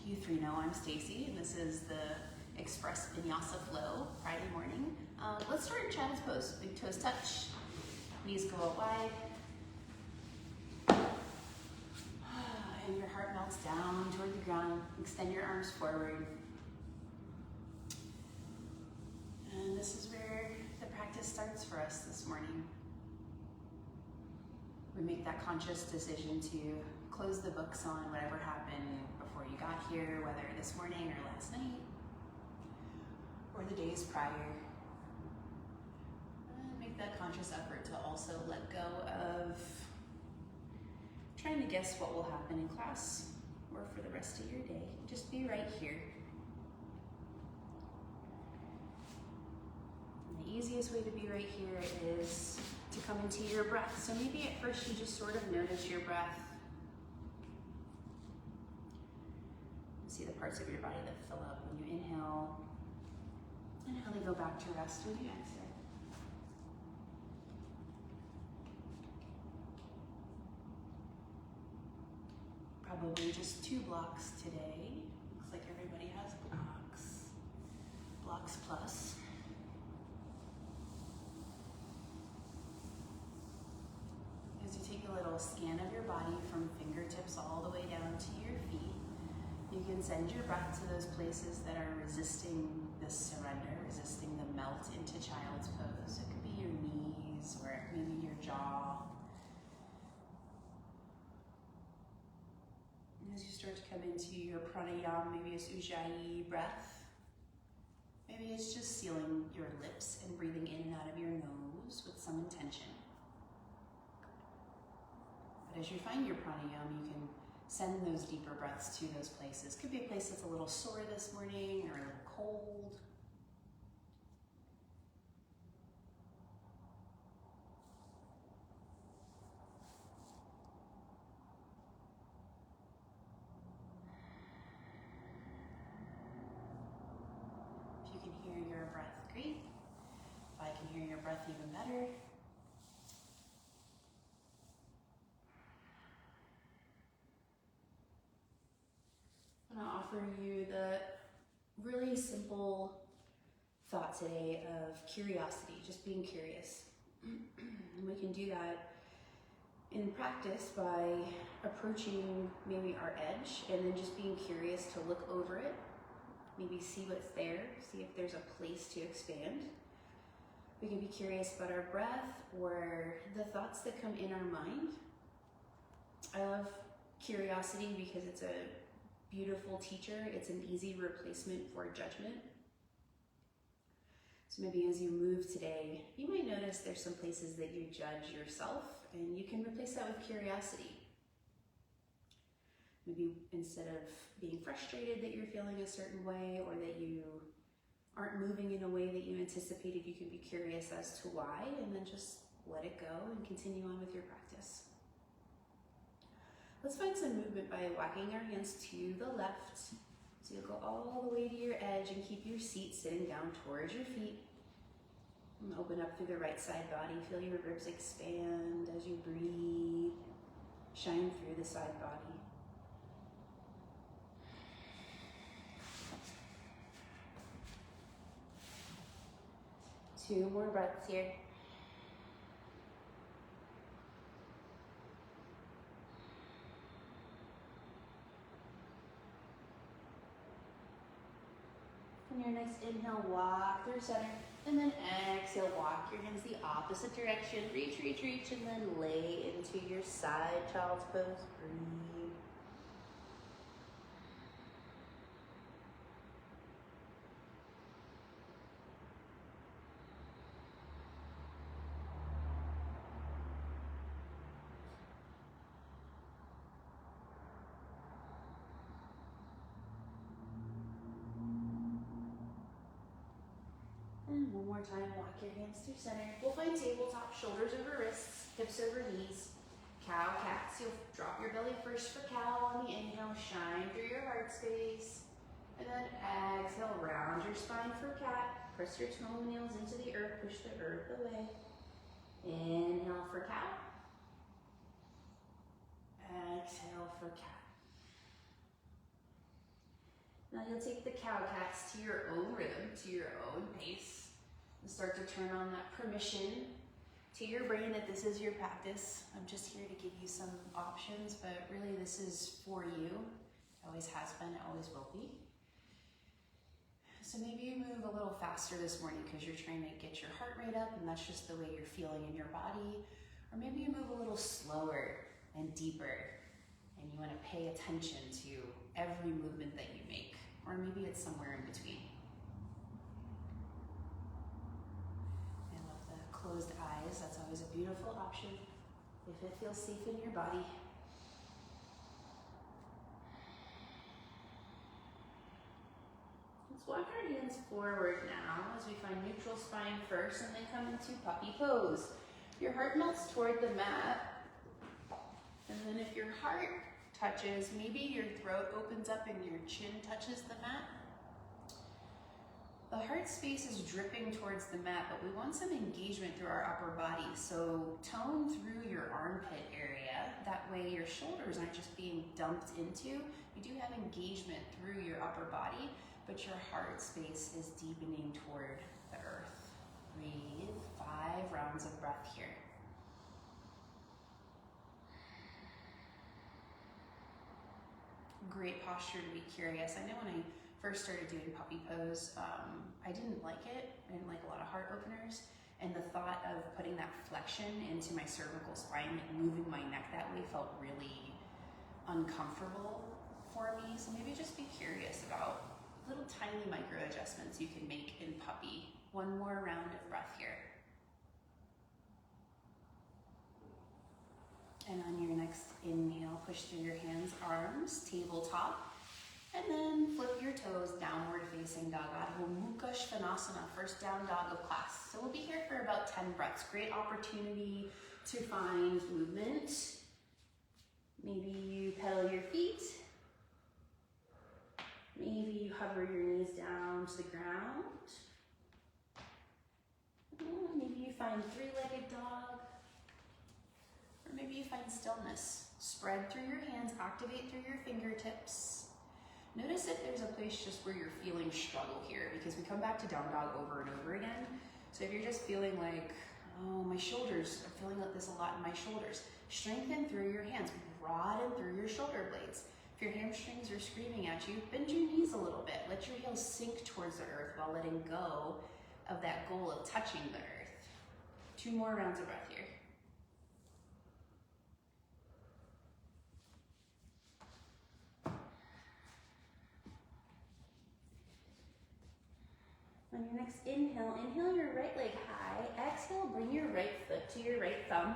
You three know I'm Stacy, and this is the Express Vinyasa Flow Friday morning. Let's start in child's pose. Big toes touch, knees go out wide, and your heart melts down toward the ground. Extend your arms forward. And this is where the practice starts for us this morning. We make that conscious decision to close the books on whatever happened before you got here, whether this morning or last night, or the days prior. And make that conscious effort to also let go of trying to guess what will happen in class or for the rest of your day. Just be right here. And the easiest way to be right here is to come into your breath. So maybe at first you just sort of notice your breath. See the parts of your body that fill up when you inhale, and how they go back to rest when you exhale. Probably just 2 blocks today. Looks like everybody has blocks. Blocks plus. As you take a little scan of your body from fingertips all the way down to your feet, you can send your breath to those places that are resisting this surrender, resisting the melt into child's pose. It could be your knees, or maybe your jaw. And as you start to come into your pranayama, maybe it's ujjayi breath. Maybe it's just sealing your lips and breathing in and out of your nose with some intention. But as you find your pranayama, you can send those deeper breaths to those places. Could be a place that's a little sore this morning or a little cold. If you can hear your breath, great. If I can hear your breath, even better. I'm going to offer you the really simple thought today of curiosity, just being curious. And we can do that in practice by approaching maybe our edge and then just being curious to look over it, maybe see what's there, see if there's a place to expand. We can be curious about our breath or the thoughts that come in our mind. I love curiosity because it's a beautiful teacher. It's an easy replacement for judgment. So maybe as you move today, you might notice there's some places that you judge yourself, and you can replace that with curiosity. Maybe instead of being frustrated that you're feeling a certain way or that you aren't moving in a way that you anticipated, you can be curious as to why, and then just let it go and continue on with your practice. Let's find some movement by walking our hands to the left. So you'll go all the way to your edge and keep your seat sitting down towards your feet. And open up through the right side body. Feel your ribs expand as you breathe. Shine through the side body. Two more breaths here. On your next inhale, walk through center, and then exhale, walk your hands the opposite direction. Reach, reach, reach, and then lay into your side child's pose. Breathe. And one more time, walk your hands through center. We'll find tabletop, shoulders over wrists, hips over knees. Cow, cats, you'll drop your belly first for cow on the inhale, shine through your heart space. And then exhale, round your spine for cat. Press your toenails into the earth, push the earth away. Inhale for cow. Exhale for cat. Now you'll take the cow-cats to your own rhythm, to your own pace, and start to turn on that permission to your brain that this is your practice. I'm just here to give you some options, but really this is for you. It always has been, it always will be. So maybe you move a little faster this morning because you're trying to get your heart rate up and that's just the way you're feeling in your body. Or maybe you move a little slower and deeper and you want to pay attention to every movement that you make. Or maybe it's somewhere in between. I love the closed eyes. That's always a beautiful option if it feels safe in your body. Let's walk our hands forward now as we find neutral spine first and then come into puppy pose. Your heart melts toward the mat. And then if your heart touches, maybe your throat opens up and your chin touches the mat. The heart space is dripping towards the mat, but we want some engagement through our upper body. So tone through your armpit area. That way your shoulders aren't just being dumped into. You do have engagement through your upper body, but your heart space is deepening toward the earth. Breathe 5 rounds of breath here. Great posture to be curious. I know when I first started doing puppy pose, I didn't like it. I didn't like a lot of heart openers. And the thought of putting that flexion into my cervical spine, like moving my neck that way, felt really uncomfortable for me. So maybe just be curious about little tiny micro adjustments you can make in puppy. One more round of breath here. And on your next inhale, push through your hands, arms, tabletop, and then flip your toes, downward facing dog, Adho Mukha Svanasana, first down dog of class. So we'll be here for about 10 breaths. Great opportunity to find movement. Maybe you pedal your feet. Maybe you hover your knees down to the ground. Maybe you find three-legged dog. Or maybe you find stillness. Spread through your hands, activate through your fingertips. Notice if there's a place just where you're feeling struggle here, because we come back to down dog over and over again. So if you're just feeling like, oh, my shoulders, I'm feeling like this a lot in my shoulders, strengthen through your hands, broaden through your shoulder blades. If your hamstrings are screaming at you, bend your knees a little bit. Let your heels sink towards the earth while letting go of that goal of touching the earth. 2 more rounds of breath here. On your next inhale, inhale your right leg high. Exhale, bring your right foot to your right thumb.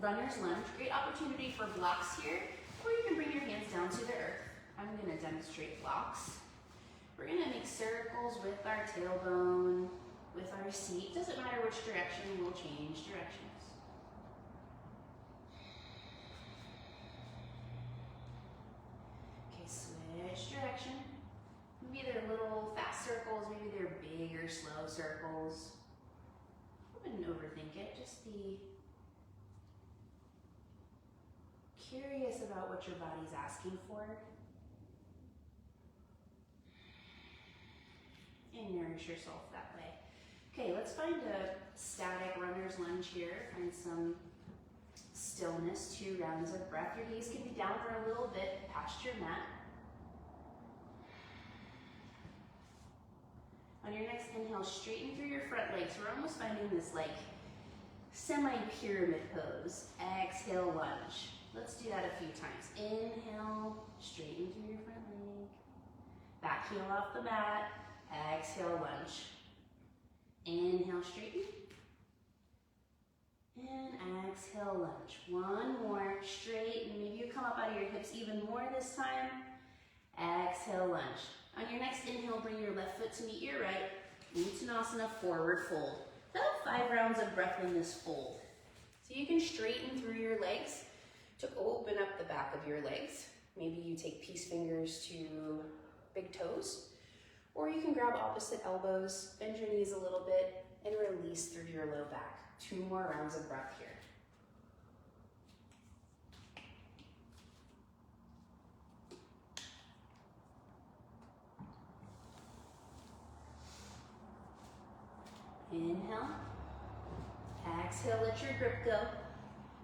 Runner's lunge. Great opportunity for blocks here, or you can bring your hands down to the earth. I'm going to demonstrate blocks. We're going to make circles with our tailbone, with our seat. Doesn't matter which direction, we'll change directions. Okay, switch direction. Maybe they're little fast circles, maybe they're big or slow circles. I wouldn't overthink it, just be curious about what your body's asking for. And nourish yourself that way. Okay, let's find a static runner's lunge here. Find some stillness, 2 rounds of breath. Your knees can be down for a little bit past your mat. On your next inhale, straighten through your front legs. We're almost finding this like semi-pyramid pose. Exhale, lunge. Let's do that a few times. Inhale, straighten through your front leg. Back heel off the mat. Exhale, lunge. Inhale, straighten. And exhale, lunge. One more, straighten. Maybe you come up out of your hips even more this time. Exhale, lunge. On your next inhale, bring your left foot to meet your right. Uttanasana, forward fold. About 5 rounds of breath in this fold. So you can straighten through your legs to open up the back of your legs. Maybe you take peace fingers to big toes, or you can grab opposite elbows, bend your knees a little bit, and release through your low back. 2 more rounds of breath here. Inhale. Exhale, let your grip go.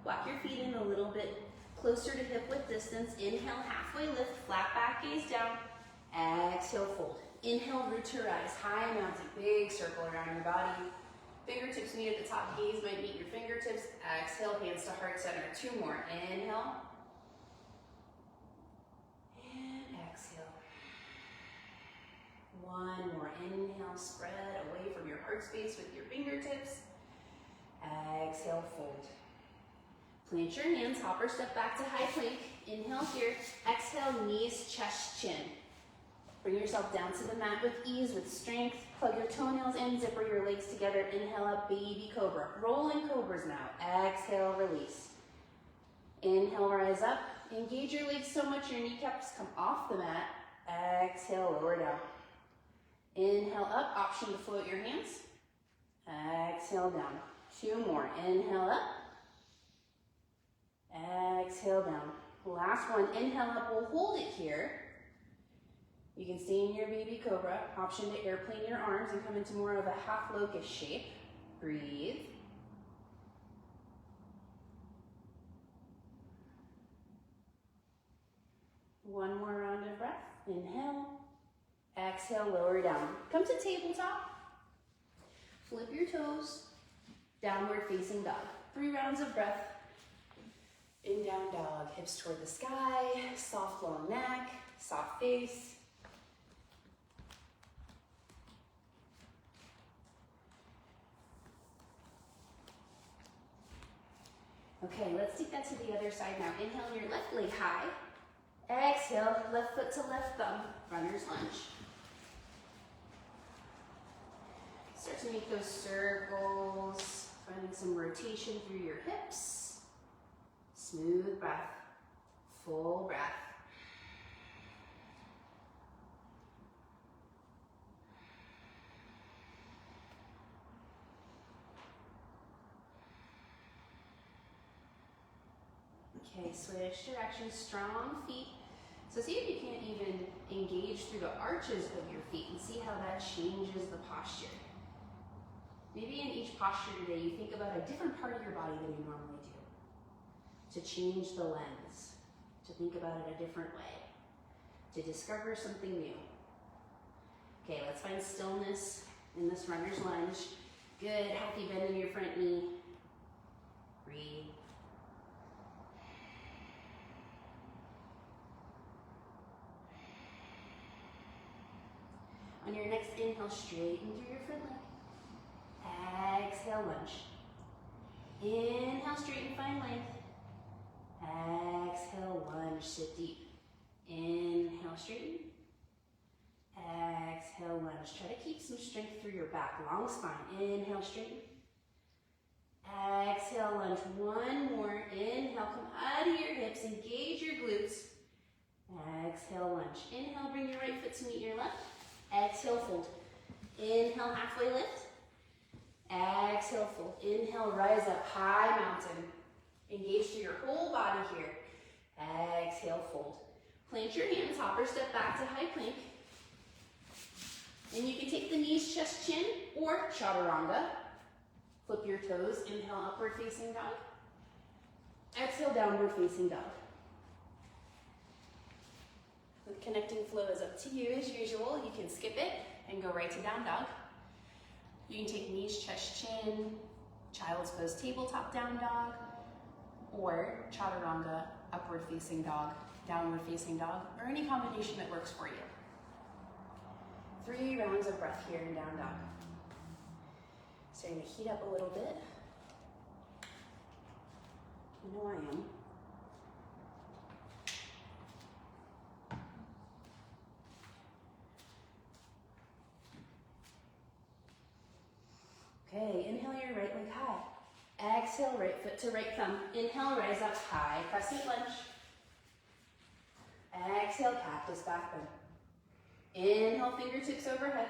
Walk your feet in a little bit closer to hip width distance. Inhale, halfway lift, flat back, gaze down. Exhale, fold. Inhale, root to rise, high mountain, big circle around your body. Fingertips meet at the top, gaze might meet your fingertips. Exhale, hands to heart center. 2 more. Inhale. And exhale. 1 more. Inhale, spread away from your heart space with your fingertips. Exhale, fold. Plant your hands, hopper step back to high plank. Inhale here. Exhale, knees, chest, chin. Bring yourself down to the mat with ease, with strength. Plug your toenails in, zipper your legs together. Inhale up, baby cobra. Rolling cobras now. Exhale, release. Inhale, rise up. Engage your legs so much your kneecaps come off the mat. Exhale, lower down. Inhale up, option to float your hands. Exhale down. 2 more. Inhale up. Exhale down. Last one. Inhale up. We'll hold it here. You can stay in your baby cobra. Option to airplane your arms and come into more of a half locust shape. Breathe. One more round of breath. Inhale. Exhale, lower down. Come to tabletop. Flip your toes. Downward facing dog. 3 rounds of breath. In down dog. Hips toward the sky. Soft long neck. Soft face. Okay, let's take that to the other side now. Inhale your left leg high. Exhale, left foot to left thumb. Runner's lunge. Start to make those circles, finding some rotation through your hips. Smooth breath, full breath. Okay, switch directions, strong feet. So see if you can't even engage through the arches of your feet and see how that changes the posture. Maybe in each posture today, you think about a different part of your body than you normally do. To change the lens, to think about it a different way, to discover something new. Okay, let's find stillness in this runner's lunge. Good, healthy bend in your front knee. Breathe. On your next inhale, straighten through your front leg. Exhale, lunge. Inhale, straighten, find length. Exhale, lunge, sit deep. Inhale, straighten. Exhale, lunge. Try to keep some strength through your back, long spine. Inhale, straighten. Exhale, lunge. 1 more. Inhale, come out of your hips, engage your glutes. Exhale, lunge. Inhale, bring your right foot to meet your left. Exhale, fold. Inhale, halfway lift. Exhale, fold. Inhale, rise up, high mountain. Engage through your whole body here. Exhale, fold. Plant your hands, hopper step back to high plank. And you can take the knees, chest, chin, or chaturanga. Flip your toes. Inhale, upward facing dog. Exhale, downward facing dog. The connecting flow is up to you as usual. You can skip it and go right to down dog. You can take knees, chest, chin, child's pose, tabletop down dog, or chaturanga, upward facing dog, downward facing dog, or any combination that works for you. 3 rounds of breath here in down dog. Starting to heat up a little bit. You know I am. Okay, inhale your right leg high. Exhale, right foot to right thumb. Inhale, rise up high, crescent lunge. Exhale, cactus back bend. Inhale, fingertips overhead.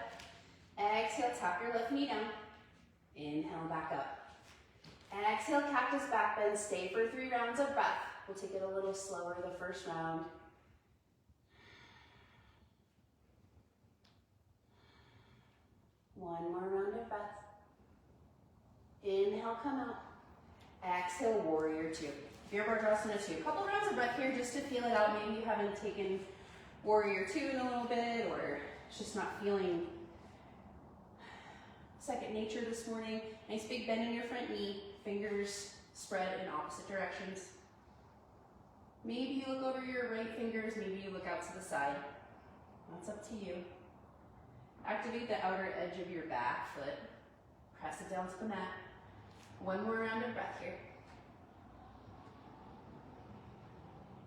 Exhale, tap your left knee down. Inhale, back up. Exhale, cactus back bend. Stay for 3 rounds of breath. We'll take it a little slower the first round. One more round of breath. Inhale, come out. Exhale, warrior two. Beer Virasana two. A couple rounds of breath here just to feel it out. Maybe you haven't taken warrior two in a little bit, or it's just not feeling second nature this morning. Nice big bend in your front knee. Fingers spread in opposite directions. Maybe you look over your right fingers. Maybe you look out to the side. That's up to you. Activate the outer edge of your back foot. Press it down to the mat. One more round of breath here.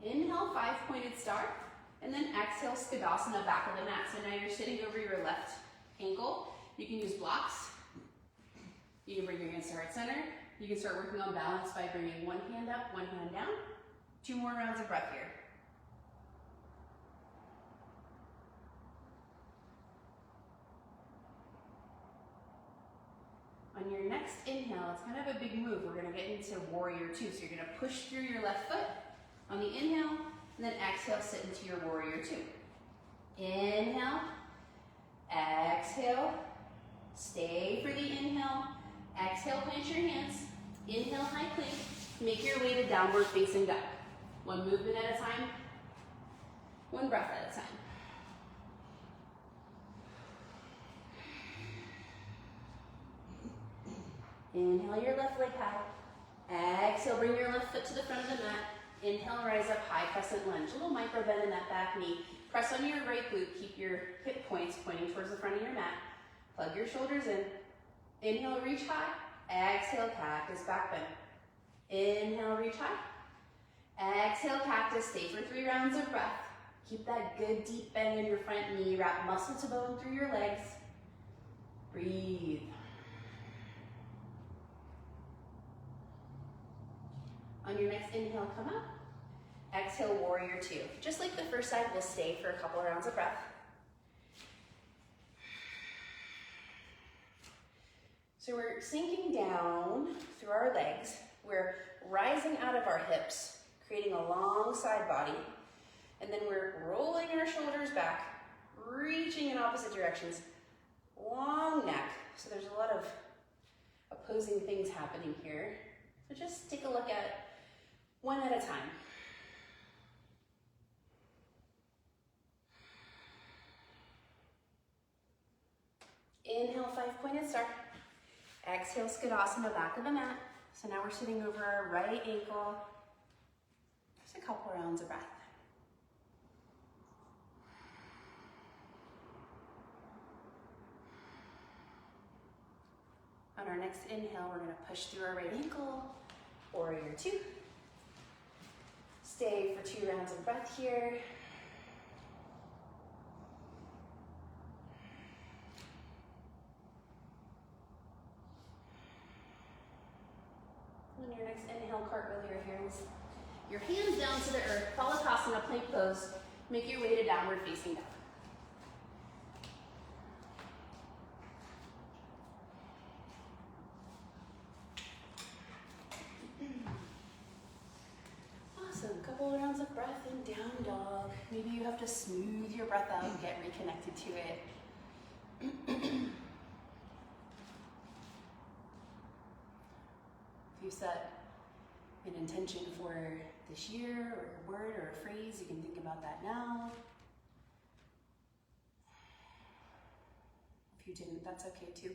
Inhale, 5-pointed star, and then exhale, Skadasana, back of the mat. So now you're sitting over your left ankle. You can use blocks. You can bring your hands to heart center. You can start working on balance by bringing one hand up, one hand down. 2 more rounds of breath here. On your next inhale, it's kind of a big move. We're gonna get into warrior two. So you're gonna push through your left foot on the inhale, and then exhale, sit into your warrior two. Inhale, exhale, stay for the inhale. Exhale, plant your hands. Inhale, high plank. Make your way to downward facing dog. One movement at a time, one breath at a time. Inhale your left leg high. Exhale, bring your left foot to the front of the mat. Inhale, rise up high, crescent lunge. A little micro bend in that back knee. Press on your right glute. Keep your hip points pointing towards the front of your mat. Plug your shoulders in. Inhale, reach high. Exhale, cactus, back bend. Inhale, reach high. Exhale, cactus. Stay for 3 rounds of breath. Keep that good deep bend in your front knee. Wrap muscle to bone through your legs. Breathe. On your next inhale, come up. Exhale, warrior two. Just like the first side, we'll stay for a couple rounds of breath. So we're sinking down through our legs. We're rising out of our hips, creating a long side body. And then we're rolling our shoulders back, reaching in opposite directions. Long neck. So there's a lot of opposing things happening here. So just take a look at one at a time. Inhale, 5-pointed star. Exhale, Skadasana, back of the mat. So now we're sitting over our right ankle. Just a couple rounds of breath. On our next inhale, we're going to push through our right ankle, warrior two. Stay for 2 rounds of breath here. On your next inhale, cartwheel your hands down to the earth. Balasana, plank pose. Make your way to downward facing dog. Couple rounds of breath in down dog. Maybe you have to smooth your breath out and get reconnected to it. If you set an intention for this year, or a word or a phrase, you can think about that now. If you didn't, that's okay too.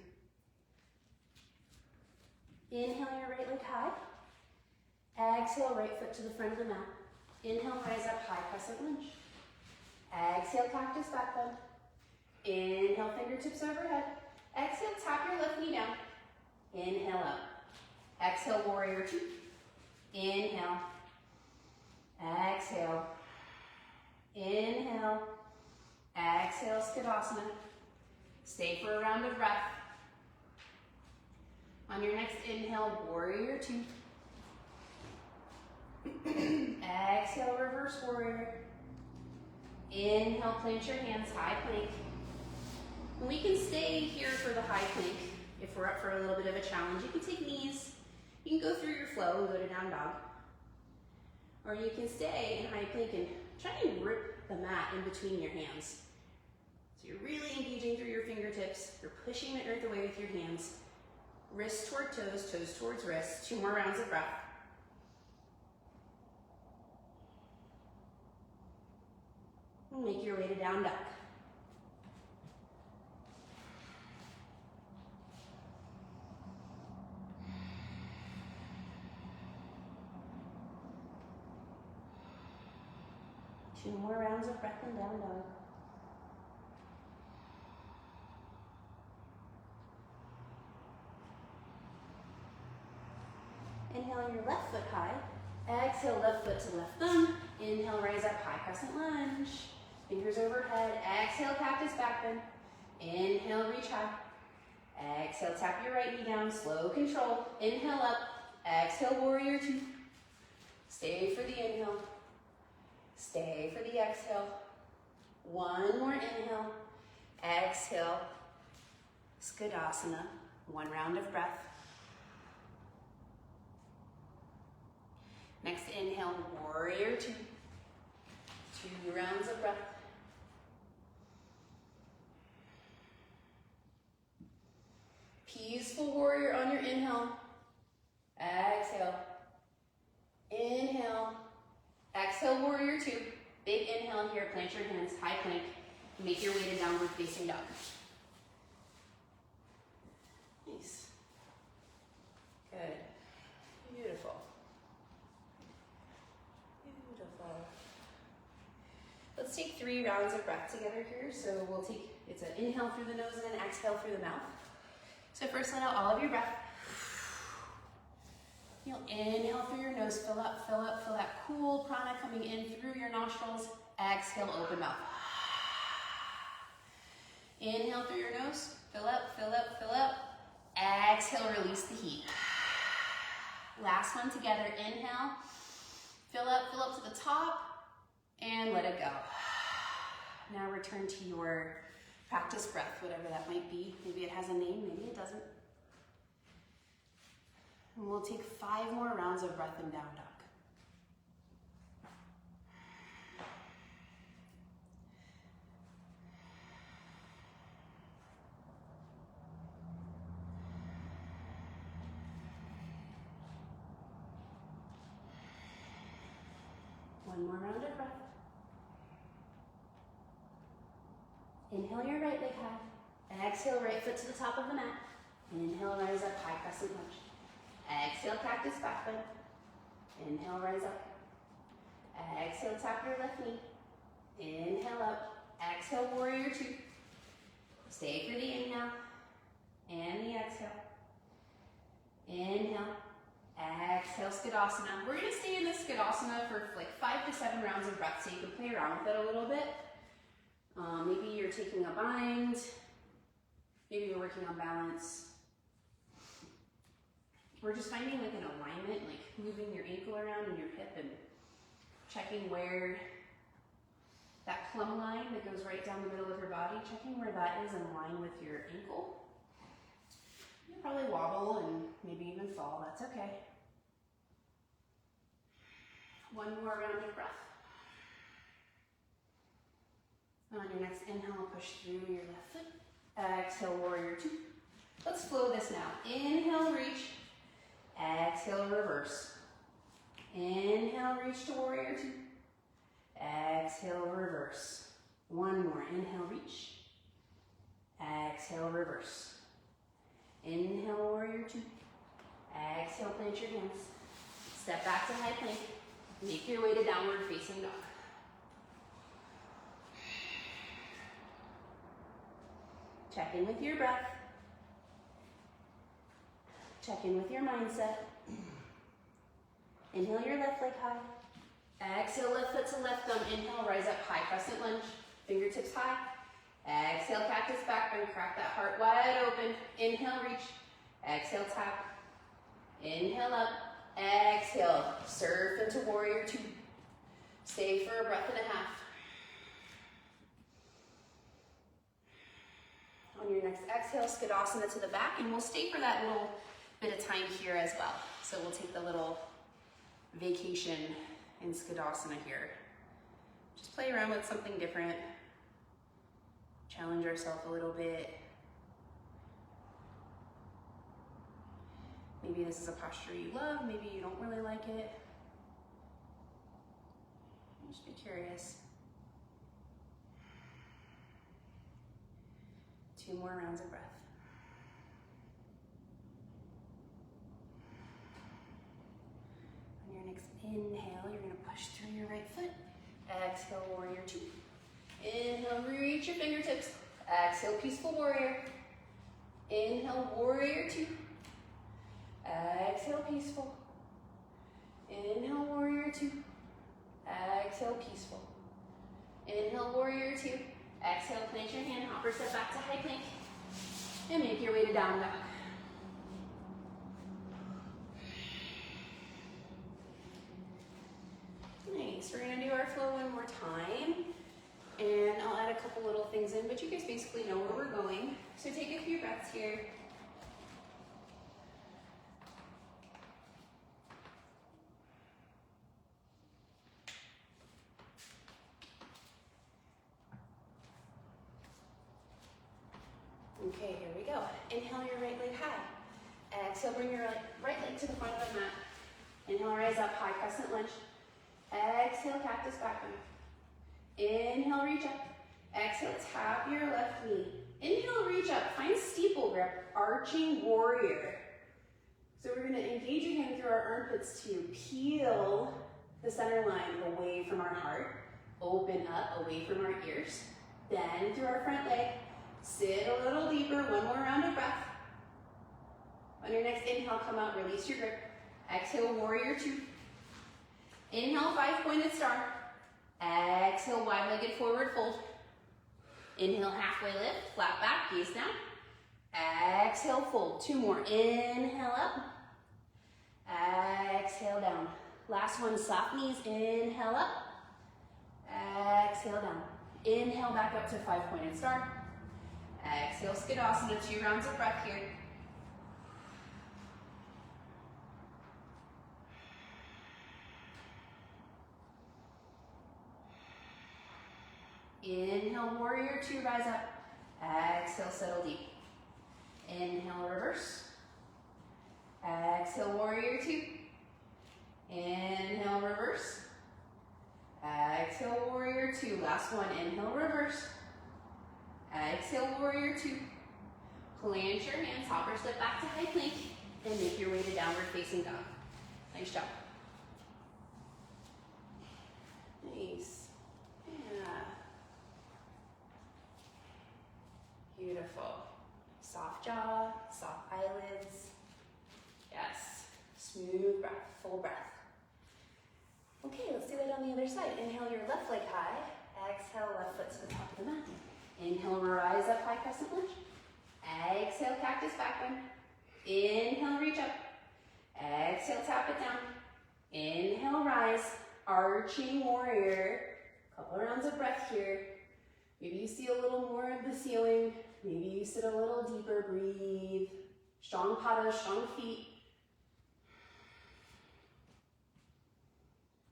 Inhale your right leg high. Exhale, right foot to the front of the mat. Inhale, rise up, high crescent lunge. Exhale, cactus, back bend. Inhale, fingertips overhead. Exhale, tap your left knee down. Inhale up. Exhale, warrior two. Inhale. Exhale. Inhale. Exhale, Skadasana. Stay for a round of breath. On your next inhale, warrior two. Exhale, reverse warrior. Inhale, plant your hands, high plank. And we can stay here for the high plank if we're up for a little bit of a challenge. You can take knees. You can go through your flow and go to down dog. Or you can stay in high plank and try and rip the mat in between your hands. So you're really engaging through your fingertips. You're pushing the earth away with your hands. Wrists toward toes, toes towards wrists. 2 more rounds of breath. Make your way to down dog. Two more rounds of breath in down dog. Inhale your left foot high. Exhale, left foot to left thumb. Inhale, rise up, high crescent lunge. Fingers overhead. Exhale, cactus back bend. Inhale, reach high. Exhale, tap your right knee down. Slow control. Inhale up. Exhale, warrior 2. Stay for the inhale. Stay for the exhale. 1 more inhale. Exhale. Skadasana. 1 round of breath. Next inhale, warrior 2. 2 rounds of breath. Peaceful warrior on your inhale. Exhale. Inhale. Exhale, warrior 2. Big inhale here, plant your hands, high plank. Make your way to downward facing dog. Nice. Good. Beautiful. Beautiful. Let's take 3 rounds of breath together here. So we'll take, it's an inhale through the nose and an exhale through the mouth. So first let out all of your breath. You'll inhale through your nose, fill up, fill up, fill that cool prana coming in through your nostrils. Exhale, open mouth. Inhale through your nose, fill up, fill up, fill up. Exhale, release the heat. Last one together, inhale, fill up to the top, and let it go. Now return to your practice breath, whatever that might be. Maybe it has a name, maybe it doesn't. And we'll take 5 more rounds of breath in down dog. One more round of breath. Inhale your right leg high. Exhale, right foot to the top of the mat. Inhale, rise up, high crescent lunge. Exhale, cactus back bend. Inhale, rise up. Exhale, tap your left knee. Inhale up. Exhale, warrior 2. Stay for the inhale and the exhale. Inhale. Exhale, Skadasana. We're going to stay in this Skadasana for like 5 to 7 rounds of breath, so you can play around with it a little bit. Maybe you're taking a bind. Maybe you're working on balance. We're just finding like an alignment, like moving your ankle around and your hip and checking where that plumb line that goes right down the middle of your body, checking where that is in line with your ankle. You'll probably wobble and maybe even fall, that's okay. 1 more round of breath. On your next inhale, push through your left foot. Exhale, warrior 2. Let's flow this now. Inhale, reach. Exhale, reverse. Inhale, reach to warrior 2. Exhale, reverse. 1 more. Inhale, reach. Exhale, reverse. Inhale, warrior 2. Exhale, plant your hands. Step back to high plank. Make your way to downward facing dog. Check in with your breath. Check in with your mindset. Inhale your left leg high. Exhale, left foot to left thumb. Inhale, rise up, high crescent lunge. Fingertips high. Exhale, cactus back bend. Crack that heart wide open. Inhale, reach. Exhale, tap. Inhale up. Exhale, surf into warrior 2. Stay for a breath and a half. On your next exhale, Skadasana to the back, and we'll stay for that little bit of time here as well. So we'll take the little vacation in Skadasana here. Just play around with something different. Challenge ourselves a little bit. Maybe this is a posture you love, maybe you don't really like it. Just be curious. 2 more rounds of breath. On your next inhale, you're gonna push through your right foot. Exhale, warrior 2. Inhale, reach your fingertips. Exhale, peaceful warrior. Inhale, warrior 2. Exhale, peaceful. Inhale, warrior 2. Exhale, peaceful. Inhale, warrior 2. Exhale, plant your hand, hopper step back to high plank. And make your way to down dog. Nice, we're gonna do our flow one more time. And I'll add a couple little things in, but you guys basically know where we're going. So take a few breaths here. Okay, here we go. Inhale your right leg high. Exhale, bring your right leg to the front of the mat. Inhale, rise up, high crescent lunge. Exhale, cactus back bend. Inhale, reach up. Exhale, tap your left knee. Inhale, reach up, find steeple grip, arching warrior. So we're gonna engage again through our armpits to peel the center line away from our heart, open up away from our ears, bend through our front leg, sit a little deeper, 1 more round of breath. On your next inhale, come out, release your grip. Exhale, warrior 2. Inhale, 5-pointed star. Exhale, wide-legged forward fold. Inhale, halfway lift, flat back, gaze down. Exhale, fold. 2 more. Inhale up. Exhale down. Last one, soft knees. Inhale up. Exhale down. Inhale back up to 5-pointed star. Exhale, Skidasana, 2 rounds of breath here. Inhale, warrior 2, rise up. Exhale, settle deep. Inhale, reverse. Exhale, warrior 2. Inhale, reverse. Exhale, warrior 2. Last one, inhale, reverse. Exhale, warrior 2. Plant your hands, hopper step back to high plank, and make your way to downward facing dog. Nice job. Nice. Yeah. Beautiful. Soft jaw, soft eyelids. Yes. Smooth breath, full breath. Okay, let's do that on the other side. Inhale your left leg high. Exhale, left foot to the top of the mat. Inhale, rise up, high crescent lunge. Exhale, cactus back bend. Inhale, reach up. Exhale, tap it down. Inhale, rise. Arching warrior. Couple rounds of breath here. Maybe you see a little more of the ceiling. Maybe you sit a little deeper. Breathe. Strong pada, strong feet.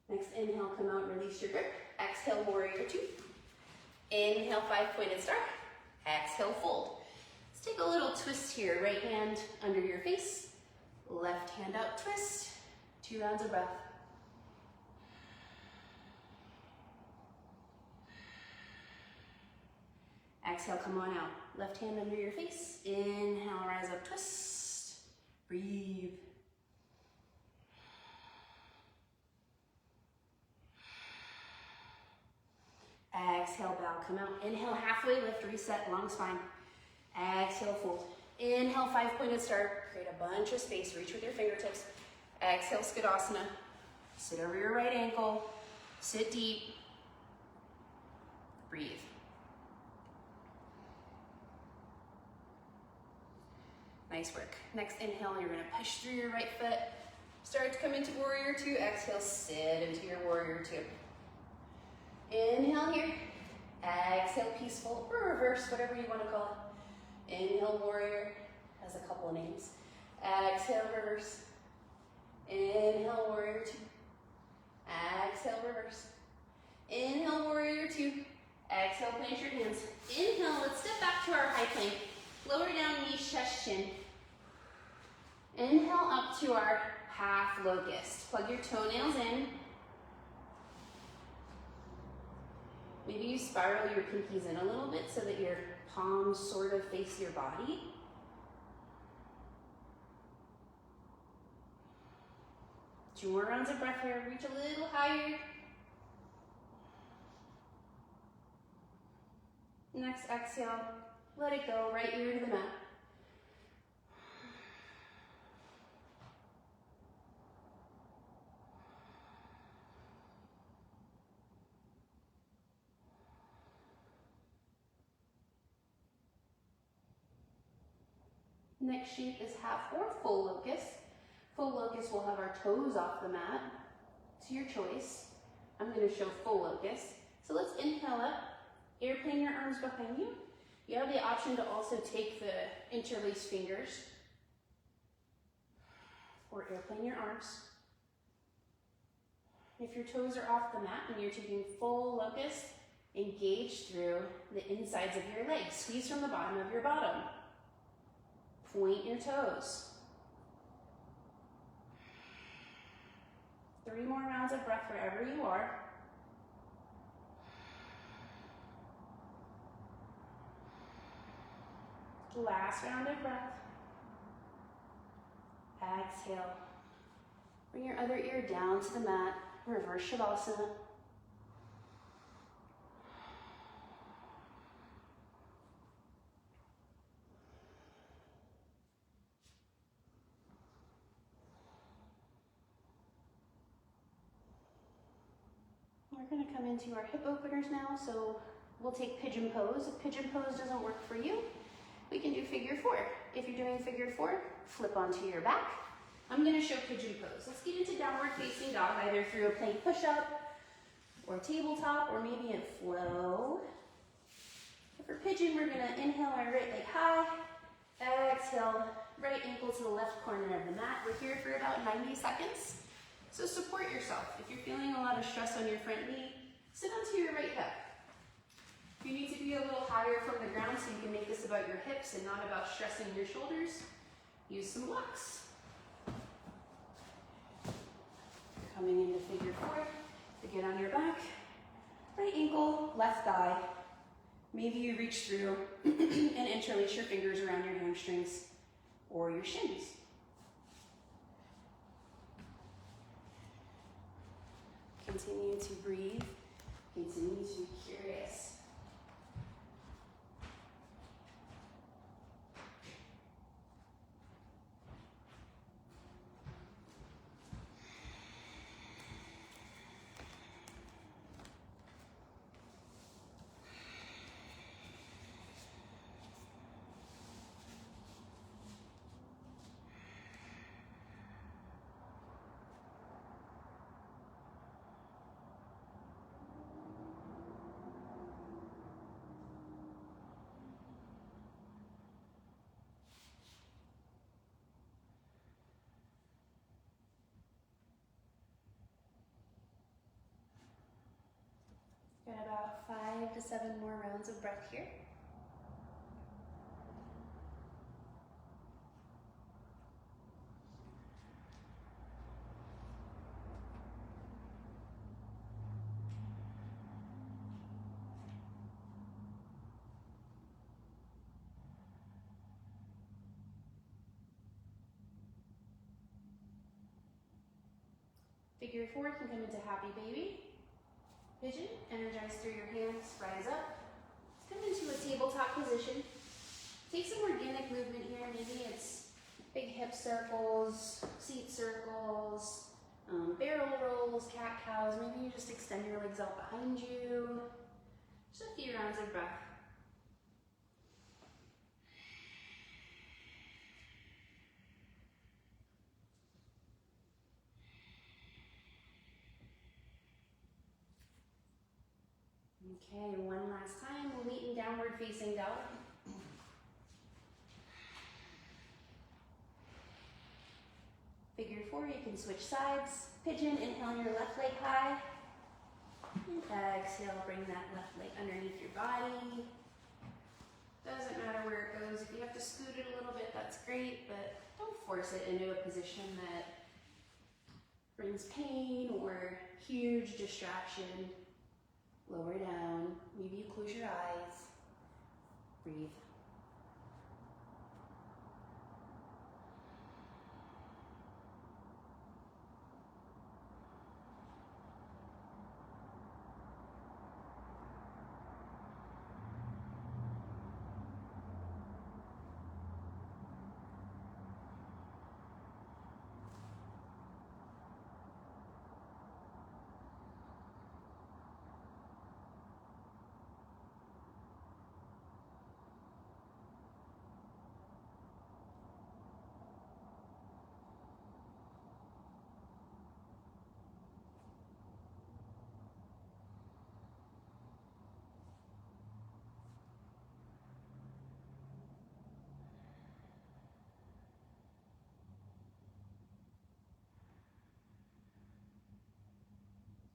Next inhale, come out, release your grip. Exhale, warrior 2. Inhale, 5-pointed star. Exhale, fold. Let's take a little twist here. Right hand under your face. Left hand out, twist. 2 rounds of breath. Exhale, come on out. Left hand under your face. Inhale, rise up, twist. Breathe. Exhale, bow, come out. Inhale, halfway lift, reset, long spine. Exhale, fold. Inhale, 5-pointed star. Create a bunch of space. Reach with your fingertips. Exhale, Skidasana. Sit over your right ankle. Sit deep. Breathe. Nice work. Next inhale, you're gonna push through your right foot. Start to come into warrior 2. Exhale, sit into your warrior 2. Inhale here. Exhale, peaceful, or reverse, whatever you want to call it. Inhale, warrior. Has a couple of names. Exhale, reverse. Inhale, warrior 2. Exhale, reverse. Inhale, warrior 2. Exhale, plant your hands. Inhale, let's step back to our high plank. Lower down, knees, chest, chin. Inhale up to our half locust. Plug your toenails in. Maybe you spiral your pinkies in a little bit so that your palms sort of face your body. Two more rounds of breath here. Reach a little higher. Next exhale, let it go, right ear to the mat. Next shape is half or full locust. Full locust will have our toes off the mat. It's your choice. I'm going to show full locust. So let's inhale up, airplane your arms behind you. You have the option to also take the interlaced fingers or airplane your arms. If your toes are off the mat and you're taking full locust, engage through the insides of your legs. Squeeze from the bottom of your bottom. Point your toes. 3 more rounds of breath wherever you are. Last round of breath. Exhale. Bring your other ear down to the mat. Reverse Shavasana. We're going to come into our hip openers now, so we'll take pigeon pose. If pigeon pose doesn't work for you, we can do figure 4. If you're doing figure 4, flip onto your back. I'm going to show pigeon pose. Let's get into downward facing dog, either through a plank push-up or tabletop, or maybe in flow. For pigeon, we're going to inhale our right leg high, exhale, right ankle to the left corner of the mat. We're here for about 90 seconds. So support yourself. If you're feeling a lot of stress on your front knee, sit onto your right hip. If you need to be a little higher from the ground so you can make this about your hips and not about stressing your shoulders, use some blocks. Coming into figure 4, to get on your back, right ankle, left thigh. Maybe you reach through and interlace your fingers around your hamstrings or your shins. Continue to breathe, continue to be curious. Got about 5 to 7 more rounds of breath here. Figure 4 can come into happy baby. Pigeon, energize through your hands, rise up. Let's come into a tabletop position. Take some organic movement here. Maybe it's big hip circles, seat circles, barrel rolls, cat cows. Maybe you just extend your legs out behind you. Just a few rounds of breath. Okay, one last time. We'll meet in downward facing dog. Figure 4, you can switch sides. Pigeon, inhale your left leg high. And exhale, bring that left leg underneath your body. Doesn't matter where it goes. If you have to scoot it a little bit, that's great, but don't force it into a position that brings pain or huge distraction. Lower down. Maybe you close your eyes. Breathe.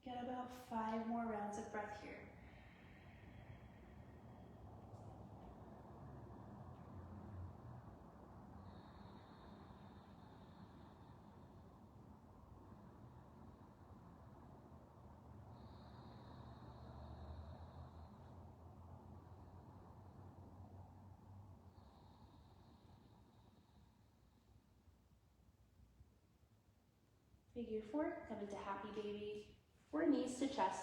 Get about 5 more rounds of breath here. Figure 4, come into happy baby, or knees to chest.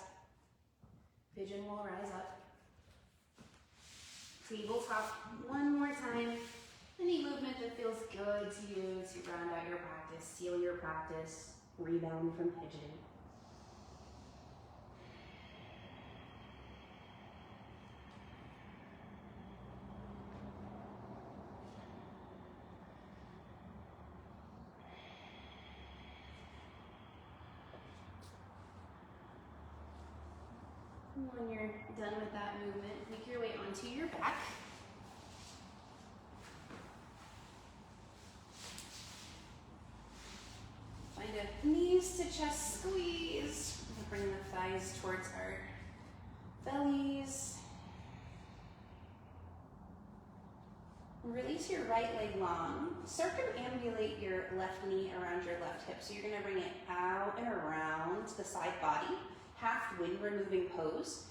Pigeon will rise up. Tabletop one more time. Any movement that feels good to you to round out your practice, seal your practice, rebound from pigeon. When you're done with that movement, make your way onto your back. Find a knees to chest squeeze. Bring the thighs towards our bellies. Release your right leg long. Circumambulate your left knee around your left hip. So you're gonna bring it out and around the side body. Half wind removing pose.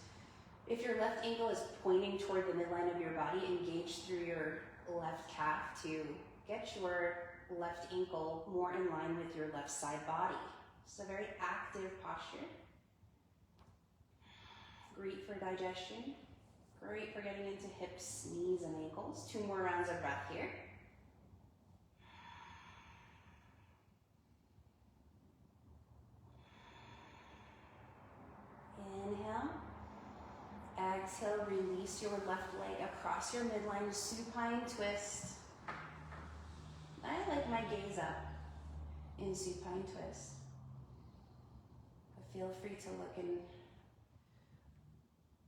If your left ankle is pointing toward the midline of your body, engage through your left calf to get your left ankle more in line with your left side body. It's a very active posture. Great for digestion. Great for getting into hips, knees, and ankles. 2 more rounds of breath here. Inhale. Exhale, release your left leg across your midline, supine twist. I like my gaze up in supine twist. But feel free to look in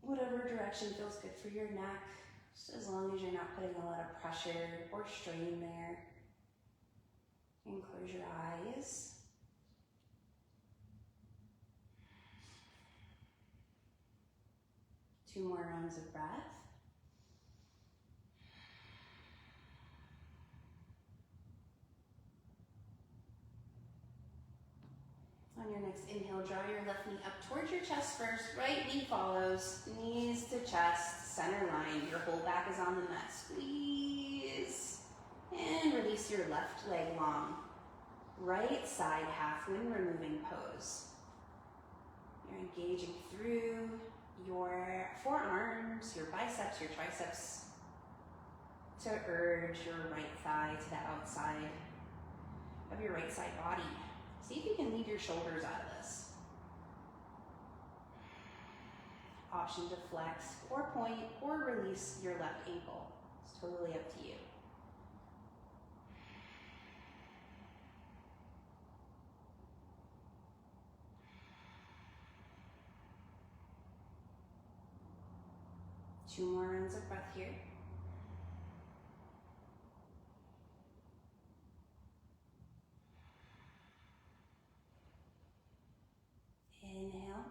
whatever direction feels good for your neck, just as long as you're not putting a lot of pressure or strain there. And close your eyes. Two more rounds of breath. On your next inhale, draw your left knee up towards your chest first. Right knee follows. Knees to chest, center line. Your whole back is on the mat. Squeeze. And release your left leg long. Right side half wind removing pose. You're engaging through your forearms, your biceps, your triceps to urge your right thigh to the outside of your right side body. See if you can leave your shoulders out of this. Option to flex or point or release your left ankle. It's totally up to you. Two more rounds of breath here. Inhale.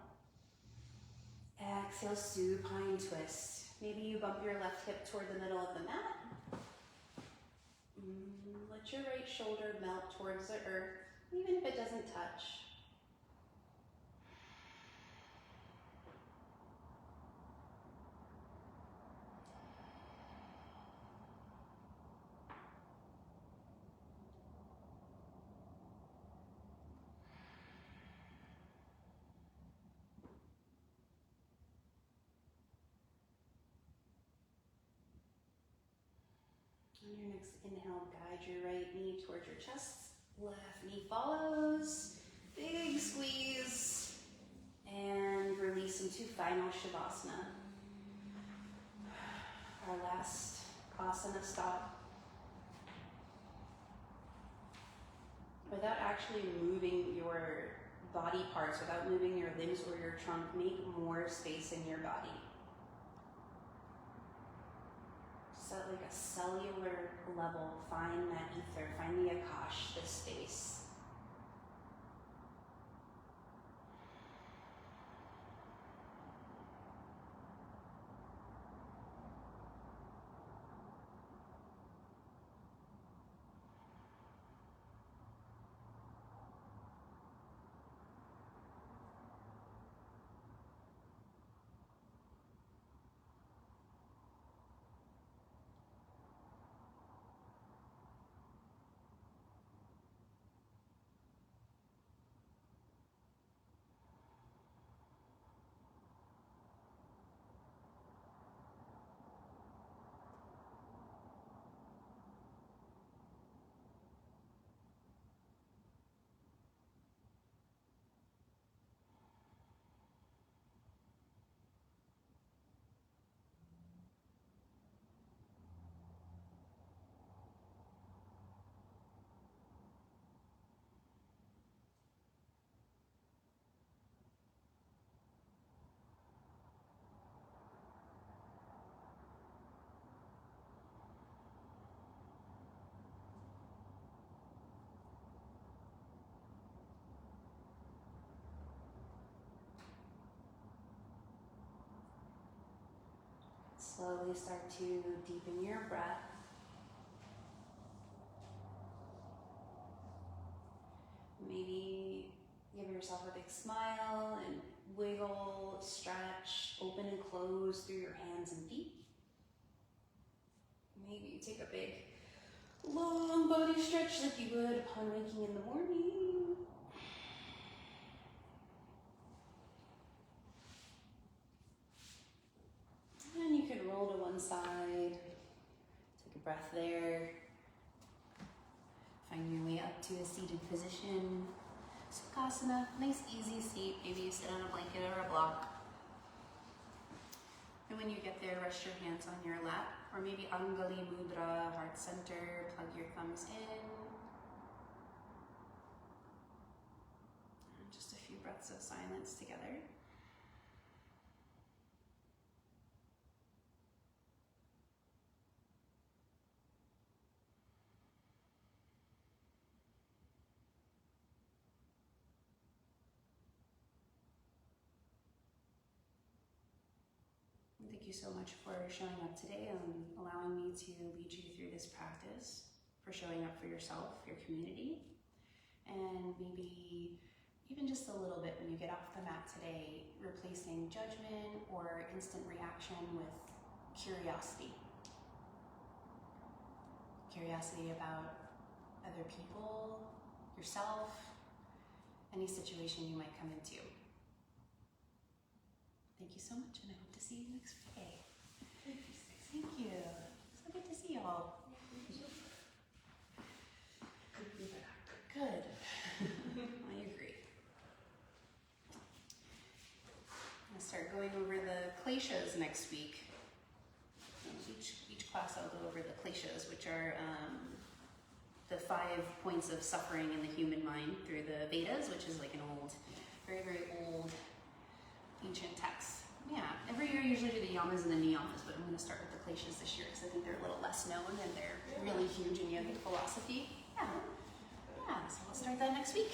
Exhale, supine twist. Maybe you bump your left hip toward the middle of the mat. Let your right shoulder melt towards the earth, even if it doesn't touch. On your next inhale, guide your right knee towards your chest. Left knee follows. Big squeeze. And release into final Shavasana. Our last asana stop. Without actually moving your body parts, without moving your limbs or your trunk, make more space in your body. So at like a cellular level, find that ether, find the Akash, the space. Slowly start to deepen your breath. Maybe give yourself a big smile and wiggle, stretch, open and close through your hands and feet. Maybe you take a big, long body stretch like you would upon waking in the morning. And you can roll to one side. Take a breath there. Find your way up to a seated position. Sukhasana, nice easy seat. Maybe you sit on a blanket or a block. And when you get there, rest your hands on your lap. Or maybe Angali Mudra, heart center. Plug your thumbs in. And just a few breaths of silence together. Thank you so much for showing up today and allowing me to lead you through this practice, for showing up for yourself, your community, and maybe even just a little bit when you get off the mat today, replacing judgment or instant reaction with curiosity. Curiosity about other people, yourself, any situation you might come into. Thank you so much, and I hope to see you next Friday. Thank you. So good to see y'all. Good to be back. Good. I agree. I'm going to start going over the kleshas next week. Each class I'll go over the kleshas, which are the 5 points of suffering in the human mind through the Vedas, which is like an old, very, very old ancient texts. Yeah, every year I usually do the yamas and the niyamas, but I'm going to start with the kleshas this year because I think they're a little less known and they're really huge in yogic philosophy. Yeah, so we'll start that next week.